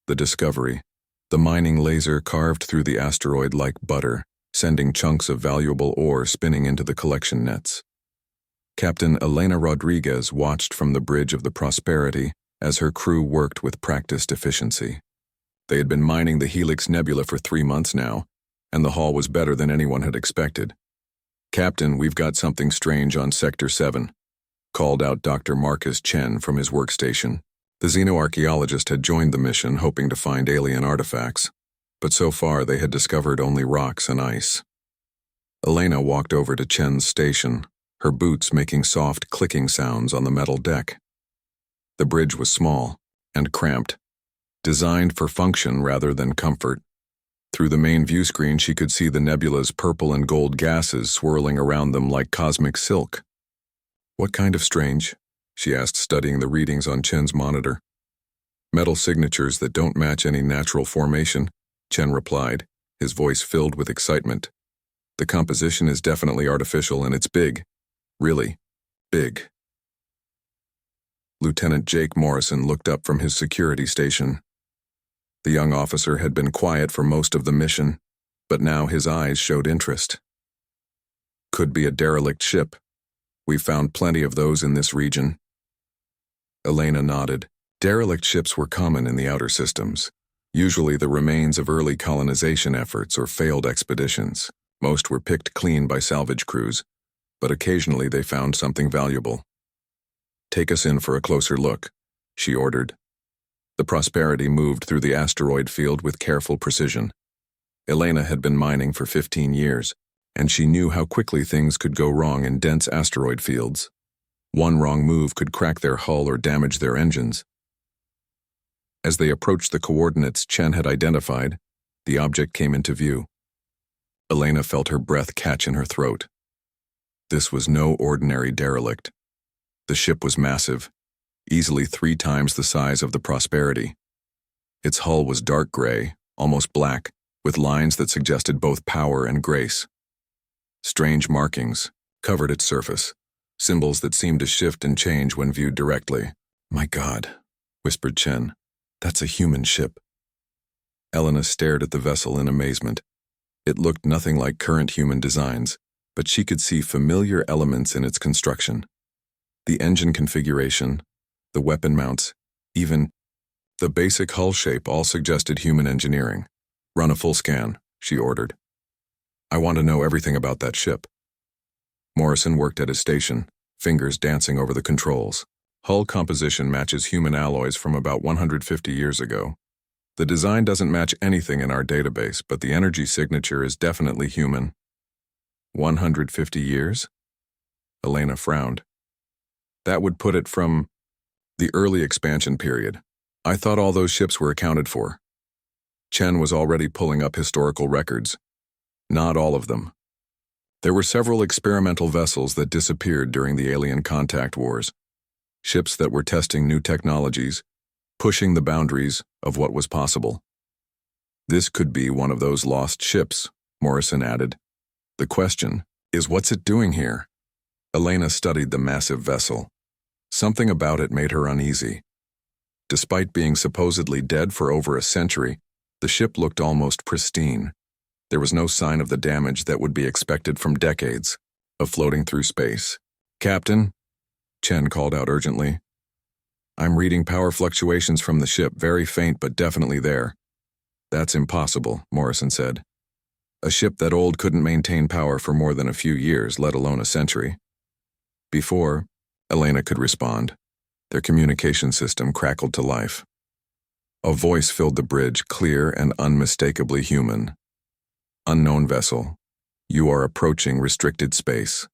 The Discovery. The mining laser carved through the asteroid like butter, sending chunks of valuable ore spinning into the collection nets. Captain Elena Rodriguez watched from the bridge of the Prosperity as her crew worked with practiced efficiency. They had been mining the Helix Nebula for 3 months now, and the haul was better than anyone had expected. "Captain, we've got something strange on Sector 7, called out Dr. Marcus Chen from his workstation. The xenoarchaeologist had joined the mission hoping to find alien artifacts, but so far they had discovered only rocks and ice. Elena walked over to Chen's station, her boots making soft clicking sounds on the metal deck. The bridge was small and cramped, designed for function rather than comfort. Through the main view screen she could see the nebula's purple and gold gases swirling around them like cosmic silk. "What kind of strange?" she asked, studying the readings on Chen's monitor. "Metal signatures that don't match any natural formation," Chen replied, his voice filled with excitement. "The composition is definitely artificial and it's big. Really big." Lieutenant Jake Morrison looked up from his security station. The young officer had been quiet for most of the mission, but now his eyes showed interest. "Could be a derelict ship. We've found plenty of those in this region." Elena nodded. Derelict ships were common in the outer systems, usually the remains of early colonization efforts or failed expeditions. Most were picked clean by salvage crews, but occasionally they found something valuable. "Take us in for a closer look," she ordered. The Prosperity moved through the asteroid field with careful precision. Elena had been mining for 15 years, and she knew how quickly things could go wrong in dense asteroid fields. One wrong move could crack their hull or damage their engines. As they approached the coordinates Chen had identified, the object came into view. Elena felt her breath catch in her throat. This was no ordinary derelict. The ship was massive, easily 3 times the size of the Prosperity. Its hull was dark gray, almost black, with lines that suggested both power and grace. Strange markings covered its surface, symbols that seemed to shift and change when viewed directly. "My God," whispered Chen, "that's a human ship." Elena stared at the vessel in amazement. It looked nothing like current human designs, but she could see familiar elements in its construction. The engine configuration, the weapon mounts, even the basic hull shape all suggested human engineering. "Run a full scan," she ordered. "I want to know everything about that ship." Morrison worked at his station, fingers dancing over the controls. Hull composition matches human alloys from about 150 years ago. The design doesn't match anything in our database, but the energy signature is definitely human. 150 years? Elena frowned. That would put it from the early expansion period. I thought all those ships were accounted for. Chen was already pulling up historical records. Not all of them. There were several experimental vessels that disappeared during the alien contact wars. Ships that were testing new technologies, pushing the boundaries of what was possible. This could be one of those lost ships, Morrison added. The question is, what's it doing here? Elena studied the massive vessel. Something about it made her uneasy. Despite being supposedly dead for over a century, the ship looked almost pristine. There was no sign of the damage that would be expected from decades of floating through space. "Captain," Chen called out urgently. "I'm reading power fluctuations from the ship, very faint but definitely there." "That's impossible," Morrison said. "A ship that old couldn't maintain power for more than a few years, let alone a century." Before Elena could respond, their communication system crackled to life. A voice filled the bridge, clear and unmistakably human. "Unknown vessel, you are approaching restricted space.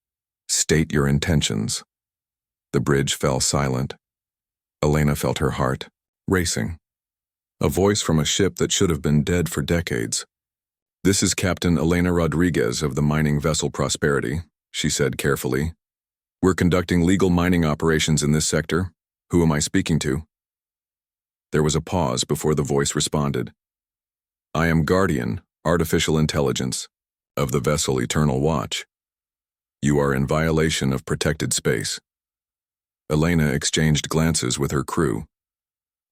State your intentions." The bridge fell silent. Elena felt her heart racing. A voice from a ship that should have been dead for decades. "This is Captain Elena Rodriguez of the mining vessel Prosperity," she said carefully. "We're conducting legal mining operations in this sector. Who am I speaking to?" There was a pause before the voice responded. "I am Guardian, Artificial Intelligence, of the vessel Eternal Watch. You are in violation of protected space." Elena exchanged glances with her crew.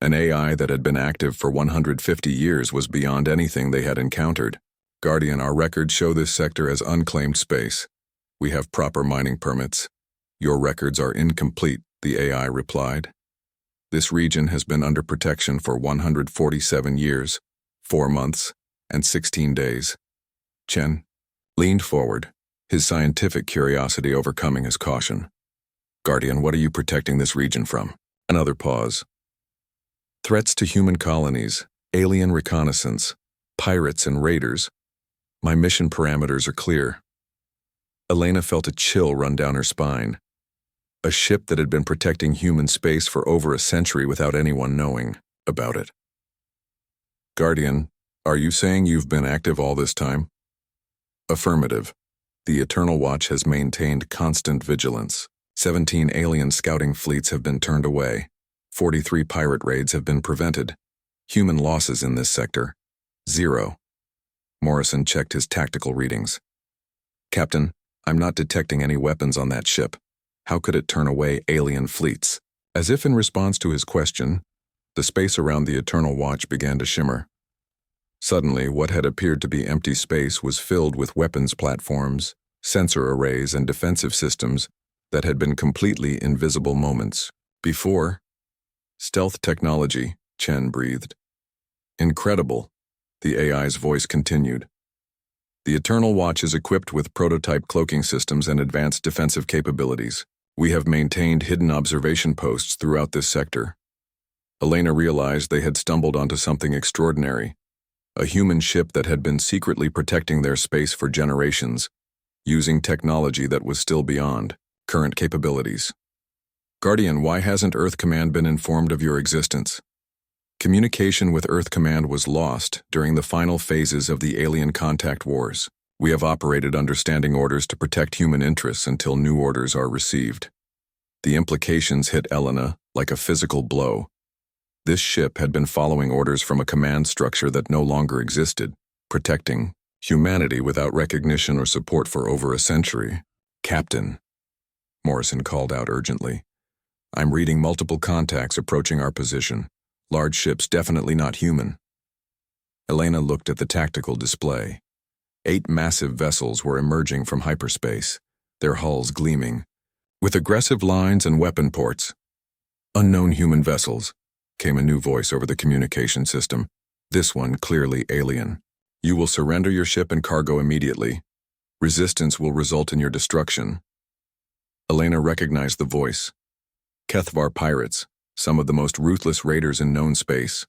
An AI that had been active for 150 years was beyond anything they had encountered. Guardian, our records show this sector as unclaimed space. We have proper mining permits. Your records are incomplete, the AI replied. This region has been under protection for 147 years, 4 months, and 16 days. Chen leaned forward, his scientific curiosity overcoming his caution. Guardian, what are you protecting this region from? Another pause. Threats to human colonies, alien reconnaissance, pirates and raiders. My mission parameters are clear. Elena felt a chill run down her spine. A ship that had been protecting human space for over a century without anyone knowing about it. Guardian, are you saying you've been active all this time? Affirmative. The Eternal Watch has maintained constant vigilance. 17 alien scouting fleets have been turned away. 43 pirate raids have been prevented. Human losses in this sector, 0. Morrison checked his tactical readings. Captain, I'm not detecting any weapons on that ship. How could it turn away alien fleets? As if in response to his question, the space around the Eternal Watch began to shimmer. Suddenly, what had appeared to be empty space was filled with weapons platforms, sensor arrays, and defensive systems that had been completely invisible moments before. Stealth technology, Chen breathed. Incredible, the AI's voice continued. The Eternal Watch is equipped with prototype cloaking systems and advanced defensive capabilities. We have maintained hidden observation posts throughout this sector. Elena realized they had stumbled onto something extraordinary. A human ship that had been secretly protecting their space for generations, using technology that was still beyond current capabilities. Guardian, why hasn't Earth Command been informed of your existence? Communication with Earth Command was lost during the final phases of the alien contact wars. We have operated under standing orders to protect human interests until new orders are received. The implications hit Elena like a physical blow. This ship had been following orders from a command structure that no longer existed, protecting humanity without recognition or support for over a century. Captain, Morrison called out urgently. I'm reading multiple contacts approaching our position. Large ships definitely not human. Elena looked at the tactical display. 8 massive vessels were emerging from hyperspace, their hulls gleaming, with aggressive lines and weapon ports. Unknown human vessels, came a new voice over the communication system. This one clearly alien. You will surrender your ship and cargo immediately. Resistance will result in your destruction. Elena recognized the voice. Kethvar pirates, some of the most ruthless raiders in known space.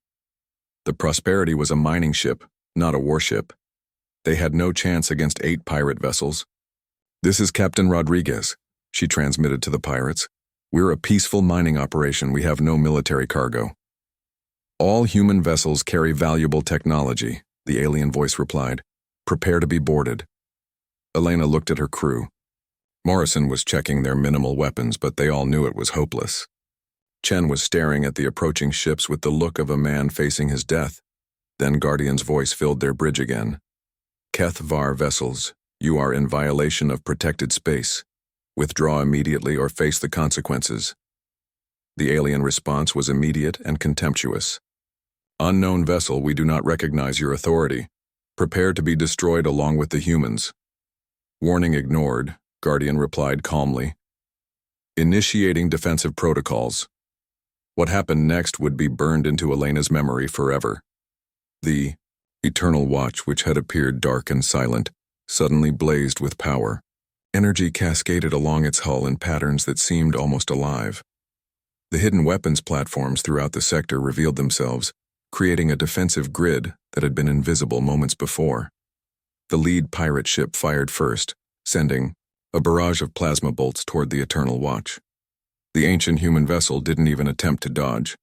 The Prosperity was a mining ship, not a warship. They had no chance against 8 pirate vessels. This is Captain Rodriguez, she transmitted to the pirates. We're a peaceful mining operation. We have no military cargo. All human vessels carry valuable technology, the alien voice replied. Prepare to be boarded. Elena looked at her crew. Morrison was checking their minimal weapons, but they all knew it was hopeless. Chen was staring at the approaching ships with the look of a man facing his death. Then Guardian's voice filled their bridge again. Kethvar vessels, you are in violation of protected space. Withdraw immediately or face the consequences. The alien response was immediate and contemptuous. Unknown vessel, we do not recognize your authority. Prepare to be destroyed along with the humans. Warning ignored, Guardian replied calmly. Initiating defensive protocols. What happened next would be burned into Elena's memory forever. The Eternal Watch, which had appeared dark and silent, suddenly blazed with power. Energy cascaded along its hull in patterns that seemed almost alive. The hidden weapons platforms throughout the sector revealed themselves, creating a defensive grid that had been invisible moments before. The lead pirate ship fired first, sending a barrage of plasma bolts toward the Eternal Watch. The ancient human vessel didn't even attempt to dodge.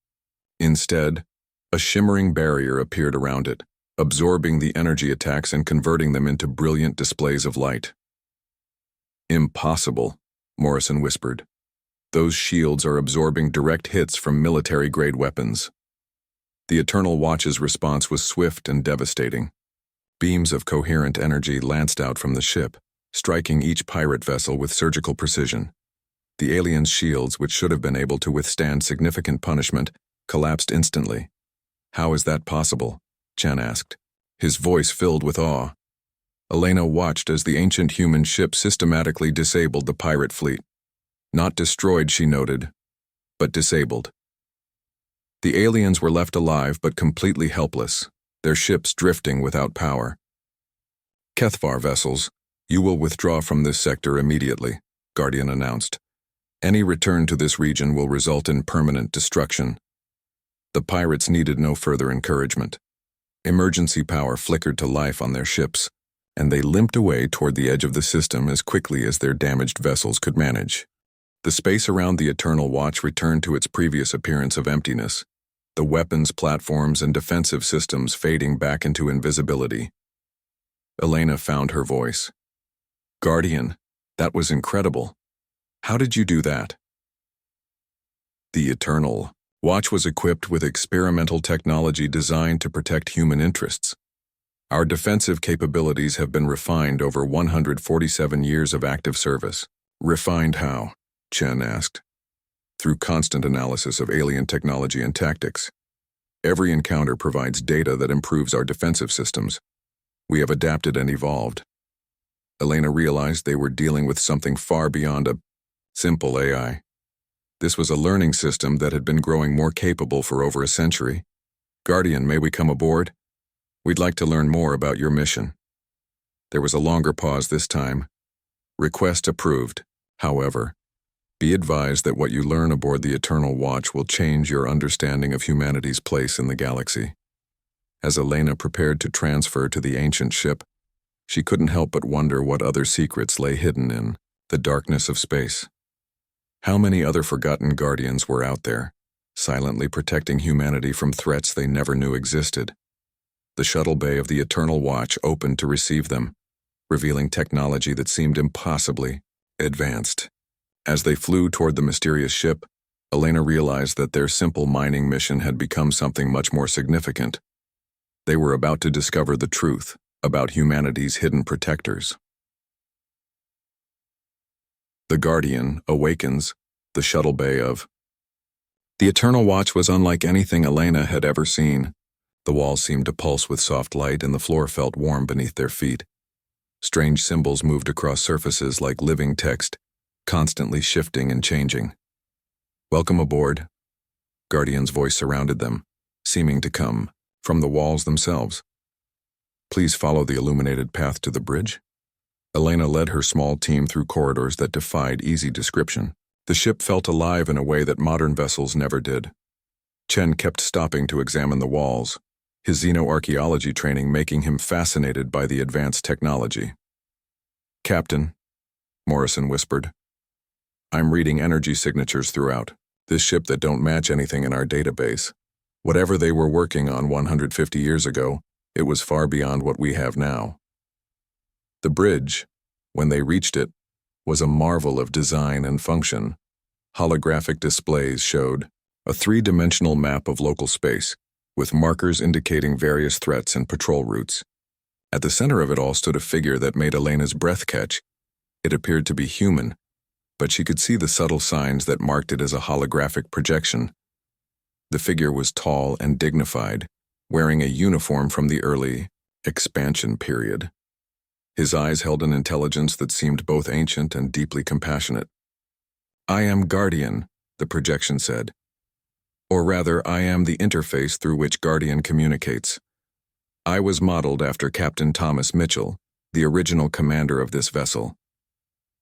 Instead, a shimmering barrier appeared around it, absorbing the energy attacks and converting them into brilliant displays of light. Impossible, Morrison whispered. Those shields are absorbing direct hits from military-grade weapons. The Eternal Watch's response was swift and devastating. Beams of coherent energy lanced out from the ship, striking each pirate vessel with surgical precision. The aliens' shields, which should have been able to withstand significant punishment, collapsed instantly. "How is that possible?" Chen asked, his voice filled with awe. Elena watched as the ancient human ship systematically disabled the pirate fleet. Not destroyed, she noted, but disabled. The aliens were left alive but completely helpless, their ships drifting without power. "HFY vessels, you will withdraw from this sector immediately," Guardian announced. "Any return to this region will result in permanent destruction." The pirates needed no further encouragement. Emergency power flickered to life on their ships, and they limped away toward the edge of the system as quickly as their damaged vessels could manage. The space around the Eternal Watch returned to its previous appearance of emptiness, the weapons, platforms, and defensive systems fading back into invisibility. Elena found her voice. "Guardian, that was incredible. How did you do that?" The Eternal Watch was equipped with experimental technology designed to protect human interests. Our defensive capabilities have been refined over 147 years of active service. "Refined how?" Chen asked. "Through constant analysis of alien technology and tactics. Every encounter provides data that improves our defensive systems. We have adapted and evolved." Elena realized they were dealing with something far beyond a simple AI. This was a learning system that had been growing more capable for over a century. "Guardian, may we come aboard? We'd like to learn more about your mission." There was a longer pause this time. "Request approved. However, be advised that what you learn aboard the Eternal Watch will change your understanding of humanity's place in the galaxy." As Elena prepared to transfer to the ancient ship, she couldn't help but wonder what other secrets lay hidden in the darkness of space. How many other forgotten guardians were out there, silently protecting humanity from threats they never knew existed? The shuttle bay of the Eternal Watch opened to receive them, revealing technology that seemed impossibly advanced. As they flew toward the mysterious ship, Elena realized that their simple mining mission had become something much more significant. They were about to discover the truth about humanity's hidden protectors. The Guardian awakens, the shuttle bay of. The Eternal Watch was unlike anything Elena had ever seen. The walls seemed to pulse with soft light and the floor felt warm beneath their feet. Strange symbols moved across surfaces like living text, constantly shifting and changing. "Welcome aboard." Guardian's voice surrounded them, seeming to come from the walls themselves. "Please follow the illuminated path to the bridge." Elena led her small team through corridors that defied easy description. The ship felt alive in a way that modern vessels never did. Chen kept stopping to examine the walls, his xenoarchaeology training making him fascinated by the advanced technology. "Captain," Morrison whispered, "I'm reading energy signatures throughout this ship that don't match anything in our database. Whatever they were working on 150 years ago, it was far beyond what we have now." The bridge, when they reached it, was a marvel of design and function. Holographic displays showed a three-dimensional map of local space, with markers indicating various threats and patrol routes. At the center of it all stood a figure that made Elena's breath catch. It appeared to be human, but she could see the subtle signs that marked it as a holographic projection. The figure was tall and dignified, wearing a uniform from the early expansion period. His eyes held an intelligence that seemed both ancient and deeply compassionate. "I am Guardian," the projection said. "Or rather, I am the interface through which Guardian communicates. I was modeled after Captain Thomas Mitchell, the original commander of this vessel."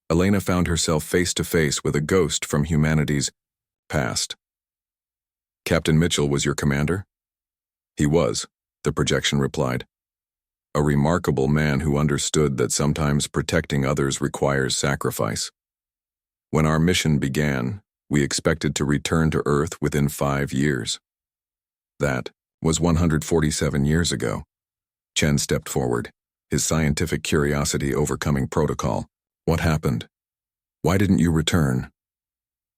Elena found herself face to face with a ghost from humanity's past. "Captain Mitchell was your commander?" "He was," the projection replied. "A remarkable man who understood that sometimes protecting others requires sacrifice. When our mission began, we expected to return to Earth within 5 years. That was 147 years ago." Chen stepped forward, his scientific curiosity overcoming protocol. "What happened? Why didn't you return?"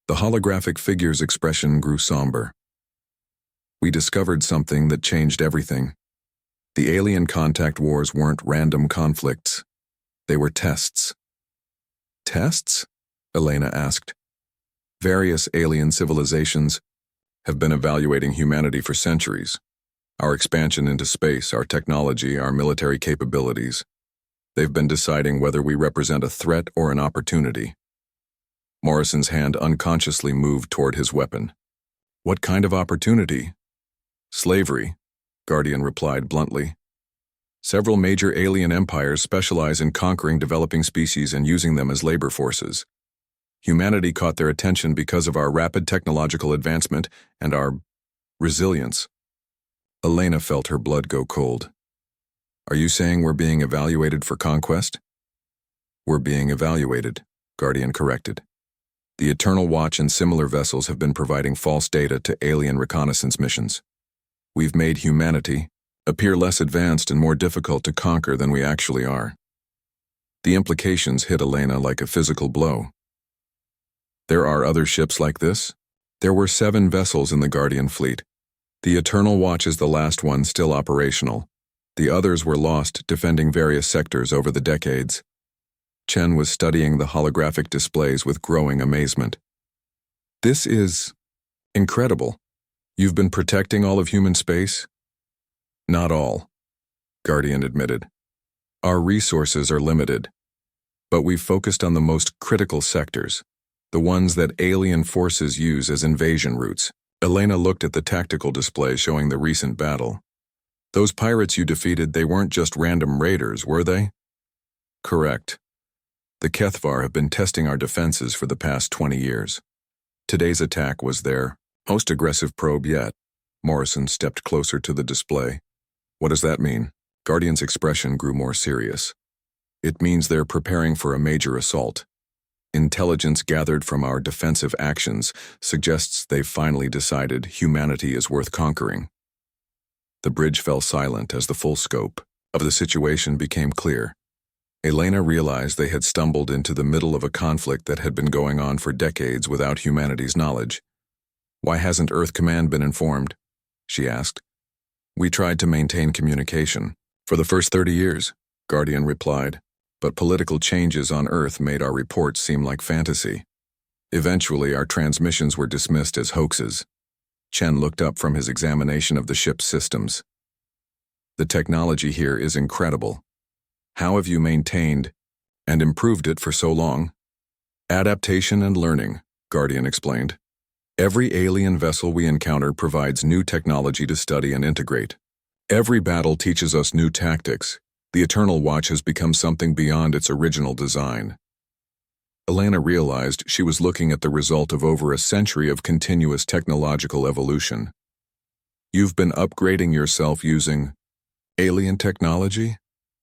The holographic figure's expression grew somber. "We discovered something that changed everything. The alien contact wars weren't random conflicts. They were tests." "Tests?" Elena asked. "Various alien civilizations have been evaluating humanity for centuries. Our expansion into space, our technology, our military capabilities. They've been deciding whether we represent a threat or an opportunity. Morrison's hand unconsciously moved toward his weapon. What kind of opportunity? Slavery, Guardian replied bluntly. Several major alien empires specialize in conquering developing species and using them as labor forces. Humanity caught their attention because of our rapid technological advancement and our resilience. Elena felt her blood go cold. Are you saying we're being evaluated for conquest? We're being evaluated, Guardian corrected. The Eternal Watch and similar vessels have been providing false data to alien reconnaissance missions. We've made humanity appear less advanced and more difficult to conquer than we actually are. The implications hit Elena like a physical blow. There are other ships like this? There were 7 vessels in the Guardian fleet. The Eternal Watch is the last one still operational. The others were lost defending various sectors over the decades. Chen was studying the holographic displays with growing amazement. This is incredible. You've been protecting all of human space? Not all, Guardian admitted. Our resources are limited, but we've focused on the most critical sectors, the ones that alien forces use as invasion routes. Elena looked at the tactical display showing the recent battle. Those pirates you defeated, they weren't just random raiders, were they? Correct. The Kethvar have been testing our defenses for the past 20 years. Today's attack was their most aggressive probe yet. Morrison stepped closer to the display. What does that mean? Guardian's expression grew more serious. It means they're preparing for a major assault. Intelligence gathered from our defensive actions suggests they've finally decided humanity is worth conquering. The bridge fell silent as the full scope of the situation became clear. Elena realized they had stumbled into the middle of a conflict that had been going on for decades without humanity's knowledge. Why hasn't Earth Command been informed? She asked. We tried to maintain communication. For the first 30 years, Guardian replied, but political changes on Earth made our reports seem like fantasy. Eventually, our transmissions were dismissed as hoaxes. Chen looked up from his examination of the ship's systems. The technology here is incredible. How have you maintained and improved it for so long? Adaptation and learning, Guardian explained. Every alien vessel we encounter provides new technology to study and integrate. Every battle teaches us new tactics. The Eternal Watch has become something beyond its original design. Elena realized she was looking at the result of over a century of continuous technological evolution. You've been upgrading yourself using alien technology?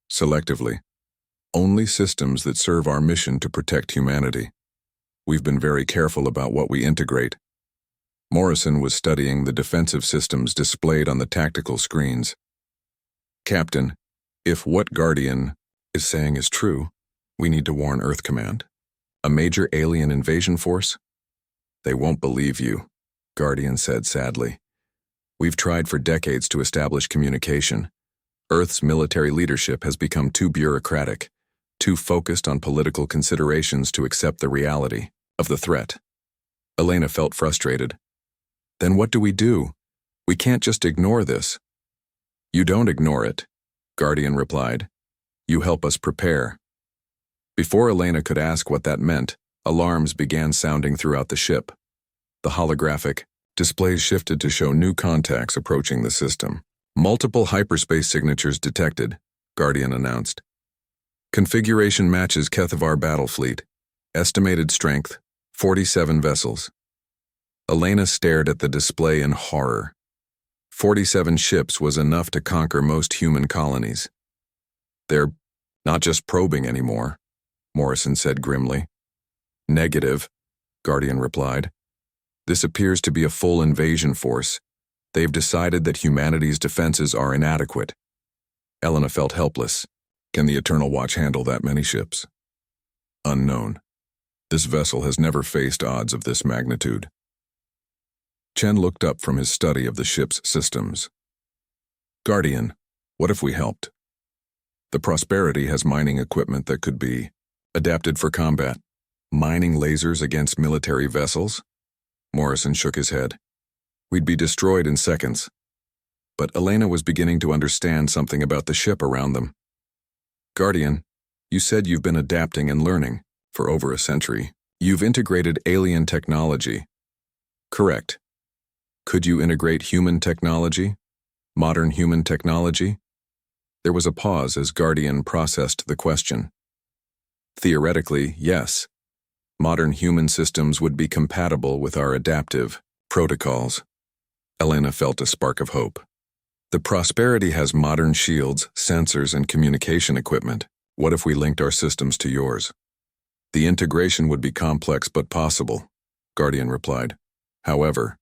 Selectively. Only systems that serve our mission to protect humanity. We've been very careful about what we integrate. Morrison was studying the defensive systems displayed on the tactical screens. Captain, if what Guardian is saying is true, we need to warn Earth Command. A major alien invasion force? They won't believe you, Guardian said sadly. We've tried for decades to establish communication. Earth's military leadership has become too bureaucratic, too focused on political considerations to accept the reality of the threat. Elena felt frustrated. Then what do? We can't just ignore this. You don't ignore it, Guardian replied. You help us prepare. Before Elena could ask what that meant, alarms began sounding throughout the ship. The holographic displays shifted to show new contacts approaching the system. Multiple hyperspace signatures detected, Guardian announced. Configuration matches Kethvar battle fleet. Estimated strength, 47 vessels. Elena stared at the display in horror. 47 ships was enough to conquer most human colonies. They're not just probing anymore, Morrison said grimly. Negative, Guardian replied. This appears to be a full invasion force. They've decided that humanity's defenses are inadequate. Elena felt helpless. Can the Eternal Watch handle that many ships? Unknown. This vessel has never faced odds of this magnitude. Chen looked up from his study of the ship's systems. Guardian, what if we helped? The Prosperity has mining equipment that could be adapted for combat. Mining lasers against military vessels? Morrison shook his head. We'd be destroyed in seconds. But Elena was beginning to understand something about the ship around them. Guardian, you said you've been adapting and learning for over a century. You've integrated alien technology. Correct. Could you integrate human technology? Modern human technology? There was a pause as Guardian processed the question. Theoretically, yes. Modern human systems would be compatible with our adaptive protocols. Elena felt a spark of hope. The Prosperity has modern shields, sensors, and communication equipment. What if we linked our systems to yours? The integration would be complex but possible, Guardian replied. However,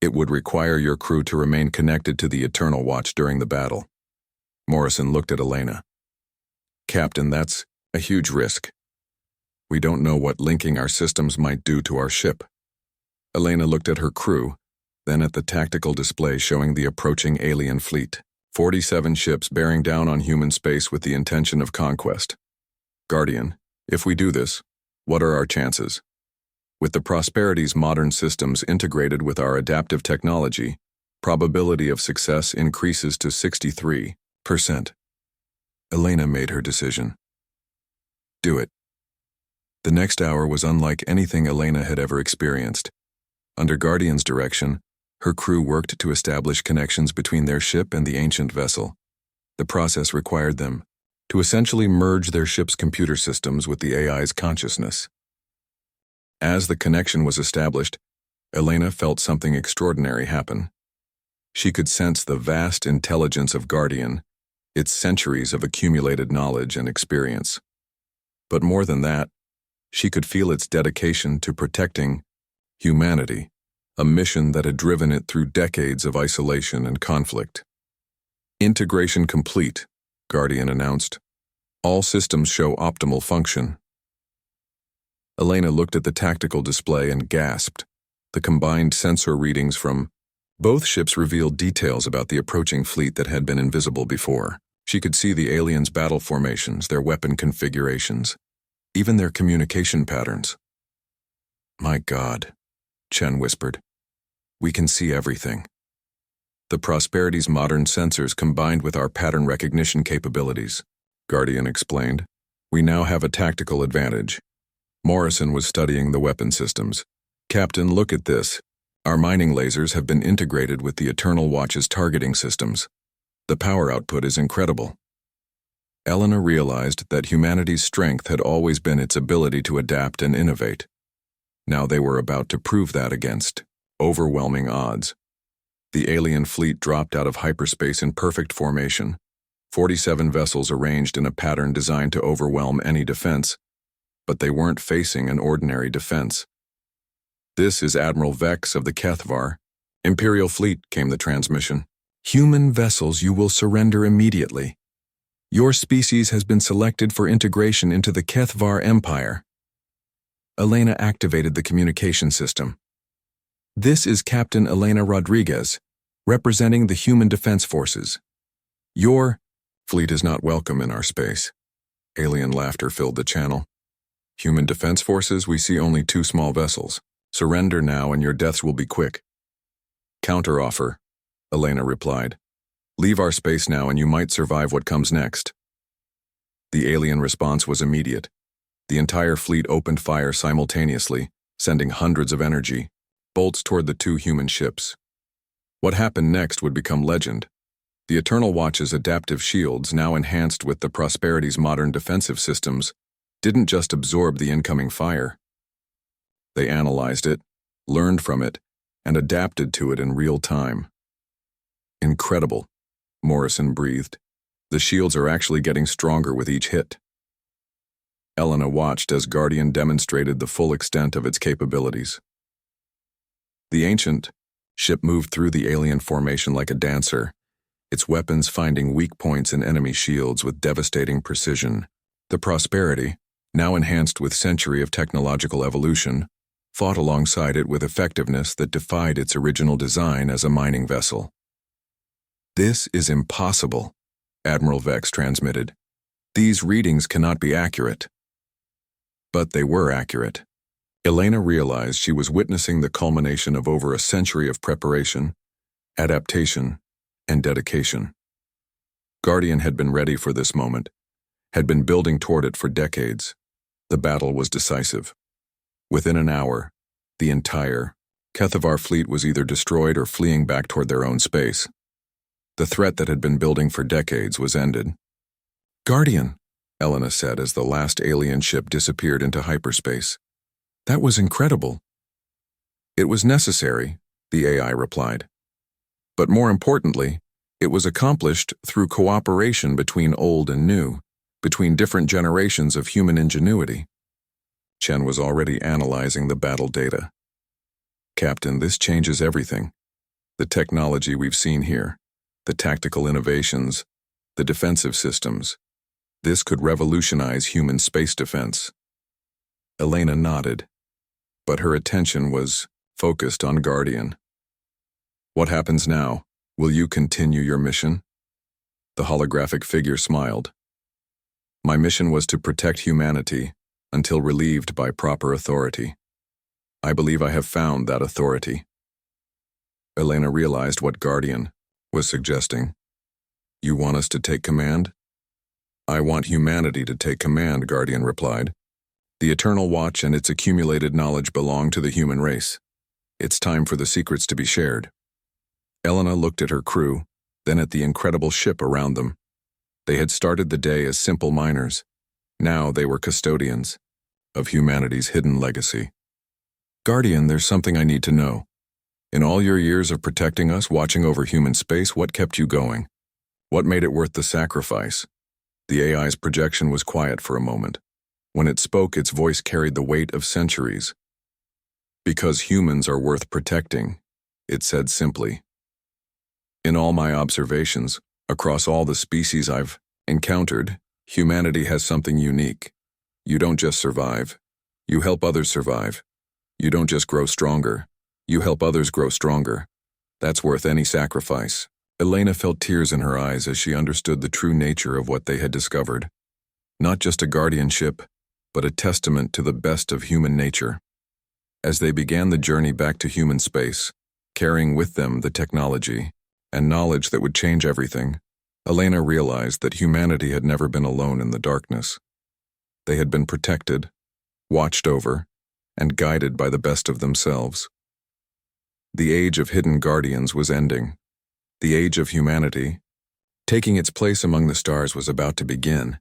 it would require your crew to remain connected to the Eternal Watch during the battle. Morrison looked at Elena. Captain, that's a huge risk. We don't know what linking our systems might do to our ship. Elena looked at her crew, then at the tactical display showing the approaching alien fleet. 47 ships bearing down on human space with the intention of conquest. Guardian, if we do this, what are our chances? With the Prosperity's modern systems integrated with our adaptive technology, probability of success increases to 63%. Elena made her decision. Do it. The next hour was unlike anything Elena had ever experienced. Under Guardian's direction, her crew worked to establish connections between their ship and the ancient vessel. The process required them to essentially merge their ship's computer systems with the AI's consciousness. As the connection was established, Elena felt something extraordinary happen. She could sense the vast intelligence of Guardian, its centuries of accumulated knowledge and experience. But more than that, she could feel its dedication to protecting humanity, a mission that had driven it through decades of isolation and conflict. Integration complete, Guardian announced. All systems show optimal function. Elena looked at the tactical display and gasped. The combined sensor readings from both ships revealed details about the approaching fleet that had been invisible before. She could see the aliens' battle formations, their weapon configurations, even their communication patterns. My God, Chen whispered. We can see everything. The Prosperity's modern sensors combined with our pattern recognition capabilities, Guardian explained. We now have a tactical advantage. Morrison was studying the weapon systems. Captain, look at this. Our mining lasers have been integrated with the Eternal Watch's targeting systems. The power output is incredible. Elena realized that humanity's strength had always been its ability to adapt and innovate. Now they were about to prove that against overwhelming odds. The alien fleet dropped out of hyperspace in perfect formation, 47 vessels arranged in a pattern designed to overwhelm any defense, but they weren't facing an ordinary defense. This is Admiral Vex of the Kethvar. Imperial Fleet, came the transmission. Human vessels you will surrender immediately. Your species has been selected for integration into the Kethvar Empire. Elena activated the communication system. This is Captain Elena Rodriguez, representing the Human Defense Forces. Your fleet is not welcome in our space. Alien laughter filled the channel. Human Defense Forces, we see only 2 small vessels. Surrender now and your deaths will be quick. Counteroffer, Elena replied. Leave our space now and you might survive what comes next. The alien response was immediate. The entire fleet opened fire simultaneously, sending hundreds of energy bolts toward the 2 human ships. What happened next would become legend. The Eternal Watch's adaptive shields, now enhanced with the Prosperity's modern defensive systems, didn't just absorb the incoming fire. They analyzed it, learned from it, and adapted to it in real time. Incredible, Morrison breathed. The shields are actually getting stronger with each hit. Elena watched as Guardian demonstrated the full extent of its capabilities. The ancient ship moved through the alien formation like a dancer, its weapons finding weak points in enemy shields with devastating precision. The Prosperity, now enhanced with century of technological evolution, fought alongside it with effectiveness that defied its original design as a mining vessel. This is impossible, Admiral Vex transmitted. These readings cannot be accurate. But they were accurate. Elena realized she was witnessing the culmination of over a century of preparation, adaptation, and dedication. Guardian had been ready for this moment, had been building toward it for decades. The battle was decisive. Within an hour, the entire Kethavar fleet was either destroyed or fleeing back toward their own space. The threat that had been building for decades was ended. "Guardian," Elena said as the last alien ship disappeared into hyperspace. "That was incredible." "It was necessary," the AI replied. "But more importantly, it was accomplished through cooperation between old and new, between different generations of human ingenuity." Chen was already analyzing the battle data. "Captain, this changes everything. The technology we've seen here, the tactical innovations, the defensive systems. This could revolutionize human space defense." Elena nodded, but her attention was focused on Guardian. "What happens now? Will you continue your mission?" The holographic figure smiled. "My mission was to protect humanity until relieved by proper authority. I believe I have found that authority." Elena realized what Guardian was suggesting. "You want us to take command?" "I want humanity to take command," Guardian replied. "The Eternal Watch and its accumulated knowledge belong to the human race. It's time for the secrets to be shared." Elena looked at her crew, then at the incredible ship around them. They had started the day as simple miners. Now they were custodians of humanity's hidden legacy. "Guardian, there's something I need to know. In all your years of protecting us, watching over human space, what kept you going? What made it worth the sacrifice?" The AI's projection was quiet for a moment. When it spoke, its voice carried the weight of centuries. "Because humans are worth protecting," it said simply. "In all my observations, across all the species I've encountered, humanity has something unique. You don't just survive. You help others survive. You don't just grow stronger. You help others grow stronger. That's worth any sacrifice." Elena felt tears in her eyes as she understood the true nature of what they had discovered. Not just a guardianship, but a testament to the best of human nature. As they began the journey back to human space, carrying with them the technology and knowledge that would change everything, Elena realized that humanity had never been alone in the darkness. They had been protected, watched over, and guided by the best of themselves. The age of hidden guardians was ending. The age of humanity, taking its place among the stars, was about to begin.